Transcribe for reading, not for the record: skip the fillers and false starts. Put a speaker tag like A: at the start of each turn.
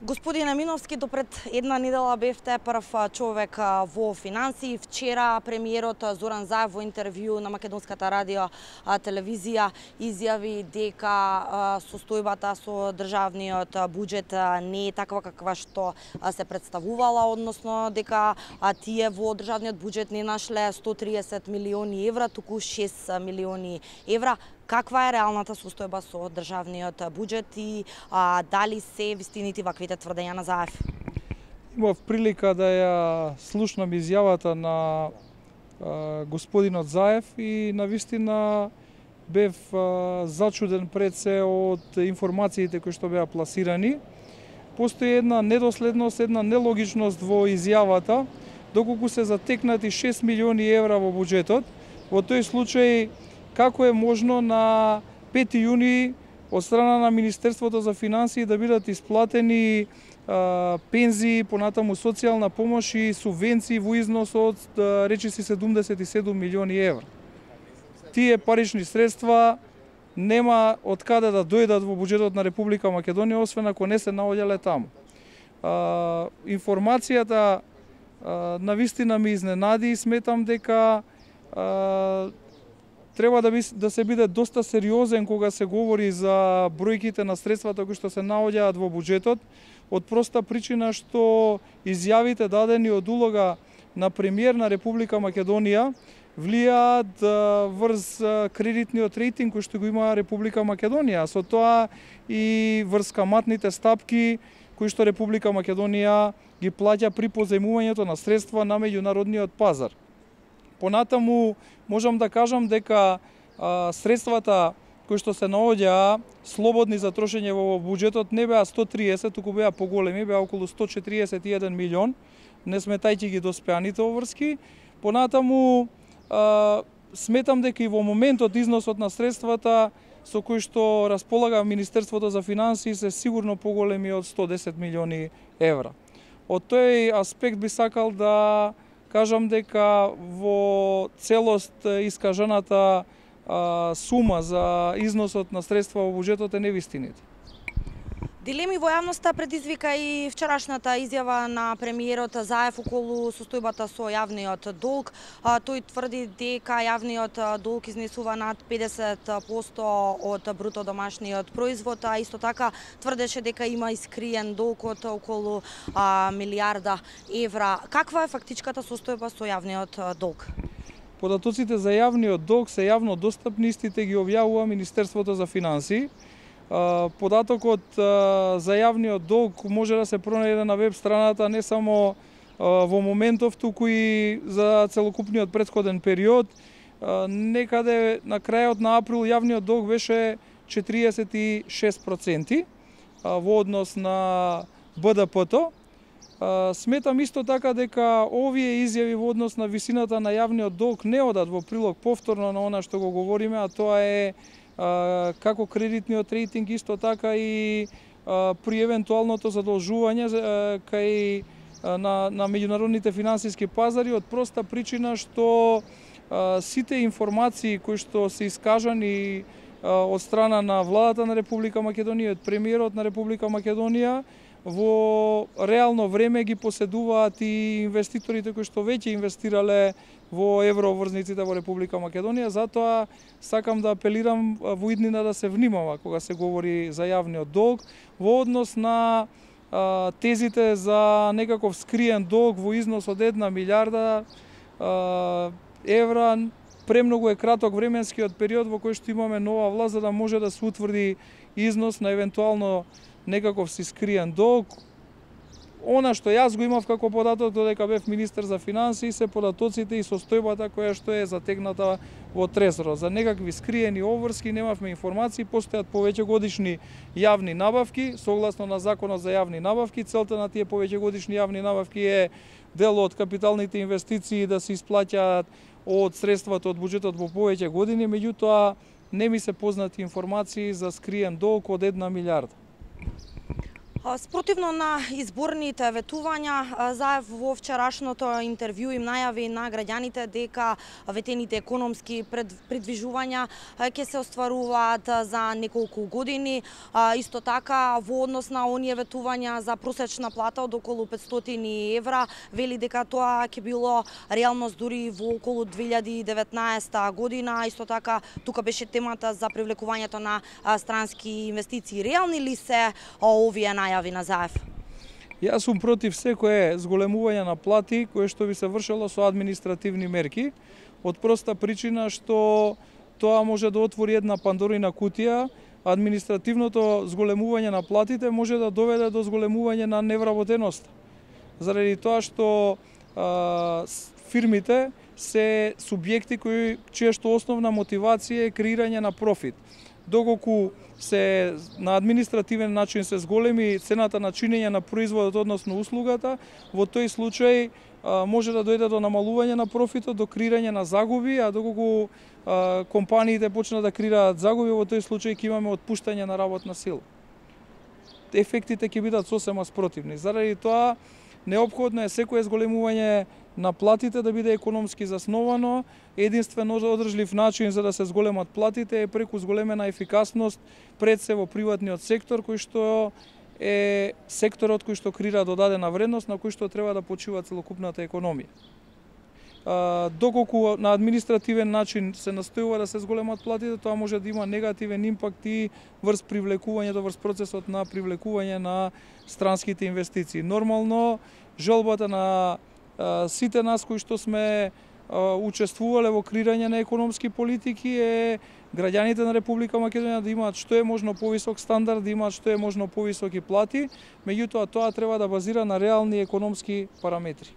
A: Господин Еминовски, допред една недела бевте прв човек во финансии. Вчера премиерот Зоран Заев во интервју на Македонската радио телевизија изјави дека состојбата со државниот буџет не е таква каква што се представувала, односно дека тие во државниот буџет не нашле 130 милиони евра, туку 6 милиони евра. Каква е реалната состојба со државниот буџет и дали се вистинити ваквите тврдења на Заев?
B: Имав прилика да ја слушнам изјавата на господинот Заев и навистина бев зачуден пред се од информациите кои што беа пласирани. Постои една недоследност, една нелогичност во изјавата, доколку се затекнати 6 милиони евра во буџетот. Во тој случај, како е можно на 5 јуни од страна на Министерството за финансии да бидат исплатени пензии, понатаму социјална помош и субвенции во износ од речиси 77 милиони евра. Тие парични средства нема од каде да дојдат во буџетот на Република Македонија, освен ако не се наоѓале таму. Информацијата навистина ме изненади и сметам дека треба да се биде доста сериозен кога се говори за бројките на средствата кои што се наоѓаат во буџетот, од проста причина што изјавите дадени од улога на премиер на Република Македонија влијаат врз кредитниот рейтинг кој што го има Република Македонија, со тоа и врз каматните стапки кои што Република Македонија ги плаќа при позајмувањето на средства на меѓународниот пазар. Понатаму можам да кажам дека средствата кои што се наоѓаа слободни за трошење во буџетот не беа 130, туку беа поголеми, беа околу 141 милион, не сметајќи ги доспеаните обврски. Понатаму сметам дека и во моментот износот на средствата со кои што располага Министерството за финансии се сигурно поголеми од 110 милиони евра. Од тој аспект би сакал да кажам дека во целост искажаната сума за износот на средства во буџетот е невистинита.
A: Дилеми во јавноста предизвика и вчерашната изјава на премиерот Заев околу состојбата со јавниот долг. Тој тврди дека јавниот долг изнесува над 50% од бруто домашниот производ, а исто така тврдеше дека има искриен долг од околу милијарда евра. Каква е фактичката состојба со јавниот долг?
B: Податоците за јавниот долг се јавно достапни, истите ги објавува Министерството за финансии. Податокот за јавниот долг може да се пронајде на веб страната не само во моментов, туку и за целокупниот претходен период. Некаде на крајот на април јавниот долг беше 46% во однос на БДП-то. Сметам исто така дека овие изјави во однос на висината на јавниот долг не одат во прилог повторно на она што го говориме, а тоа е како кредитниот рейтинг, исто така и при евентуалното задолжување кај на меѓународните финансиски пазари, од проста причина што сите информации кои што се искажани од страна на владата на Република Македонија, од премиерот на Република Македонија, во реално време ги поседуваат и инвеститорите кои што веќе инвестирале во еврообврзниците во Република Македонија. Затоа сакам да апелирам во иднина да се внимава кога се говори за јавниот долг во однос на тезите за некаков скриен долг во износ од 1 милијарда евра. Премногу е краток временскиот период во кој што имаме нова власт за да може да се утврди износ на евентуално некаков си скриен долг. Она што јас го имав како податок додека бев министер за финансии се податоците и состојбата која што е затегната во трезорот. За некакви скриени обврски немавме информации, постојат повеќегодишни јавни набавки, согласно на Законот за јавни набавки. Целта на тие повеќегодишни јавни набавки е дел од капиталните инвестиции да се исплаќаат од средствата од буџетот во повеќе години, меѓутоа не ми се познати информации за скриен долг од 1 милијарда.
A: Спротивно на изборните ветувања, Заев во вчерашното интервју им најави на граѓаните дека ветените економски придвижувања ќе се остваруваат за неколку години. Исто така, во однос на оние ветувања за просечна плата од околу 500 евра, вели дека тоа ќе било реалност дури во околу 2019 година. Исто така, тука беше темата за привлекувањето на странски инвестиции. Реални ли се овие најави на Заев?
B: Јас сум против секое зголемување на плати кое што би се вршело со административни мерки, од проста причина што тоа може да отвори една пандорина кутија. Административното зголемување на платите може да доведе до зголемување на невработеноста. Заради тоа што фирмите се субјекти чија што основна мотивација е креирање на профит. Доколку се на административен начин се зголеми цената на чинење на производот односно услугата, во тој случај може да дојде до намалување на профитот, до креирање на загуби, а доколку компаниите почнат да креираат загуби, во тој случај ќе имаме отпуштање на работна сила. Ефектите ќе бидат сосема спротивни. Заради тоа неопходно е секое зголемување на платите да биде економски засновано. Единствено одржлив начин за да се зголемат платите е преку зголемена ефикасност пред се во приватниот сектор, кој што е секторот кој што креира додадена вредност, на кој што треба да почива целокупната економија. Доколку на административен начин се настојува да се зголемат платите, тоа може да има негативен импакт и врз привлекувањето, врз процесот на привлекување на странските инвестиции. Нормално, желбата на сите нас кои што сме учествувале во креирање на економски политики е граѓаните на Република Македонија да имаат што е можно повисок стандард, да имаат што е можно повисоки плати, меѓутоа тоа треба да базира на реални економски параметри.